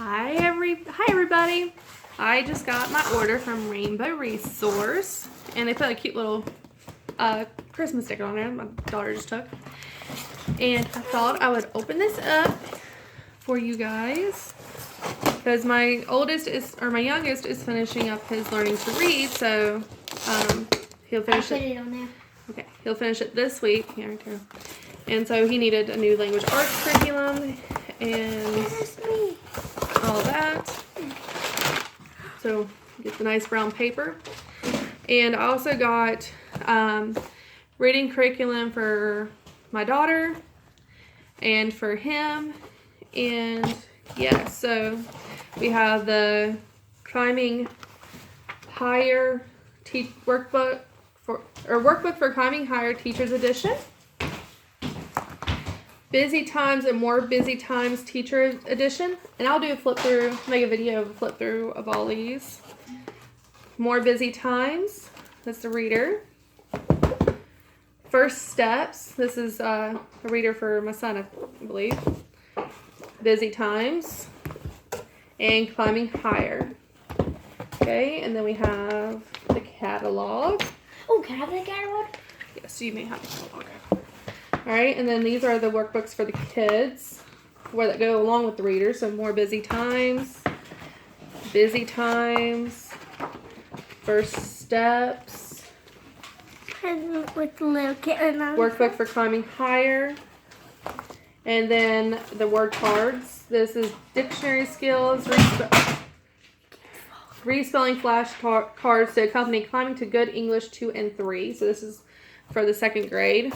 Hi everybody. I just got my order from Rainbow Resource, and they put a cute little Christmas sticker on there my daughter just took. And I thought I would open this up for you guys because my youngest is finishing up his learning to read, so he'll finish it. Put it on there. Okay, he'll finish it this week. Here, right here. And so he needed a new language arts curriculum and all that. So get the nice brown paper. And I also got reading curriculum for my daughter and for him. And yeah, so we have the Climbing Higher workbook for Climbing Higher Teachers Edition. Busy Times and More Busy Times Teacher Edition. And I'll do a flip through, make a video of a flip through of all these. More Busy Times. That's the reader. First Steps. This is a reader for my son, I believe. Busy Times. And Climbing Higher. Okay, and then we have the catalog. Oh, can I have the catalog? Yes, you may have the catalog. Alright, and then these are the workbooks for the kids that go along with the reader. So More Busy Times, First Steps, with the little kid. Workbook for Climbing Higher, and then the word cards. This is dictionary skills, respelling flashcards to accompany Climbing to Good English 2 and 3. So this is for the 2nd grade.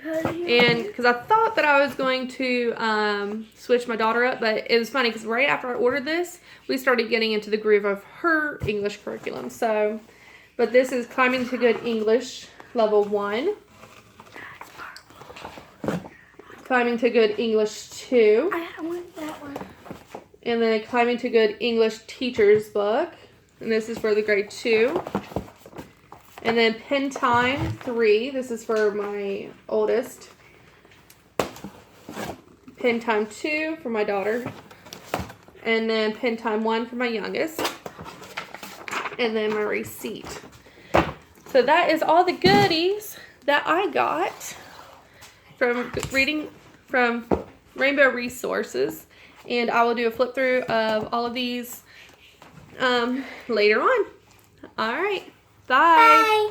And because I thought that I was going to switch my daughter up, but it was funny because right after I ordered this, we started getting into the groove of her English curriculum. So, but this is Climbing to Good English Level 1. Climbing to Good English 2. I want that one. And then Climbing to Good English Teacher's Book. And this is for the grade 2. And then Pentime 3. This is for my oldest. Pentime 2 for my daughter. And then Pentime 1 for my youngest. And then my receipt. So that is all the goodies that I got from reading from Rainbow Resources. And I will do a flip through of all of these later on. All right. Bye. Bye.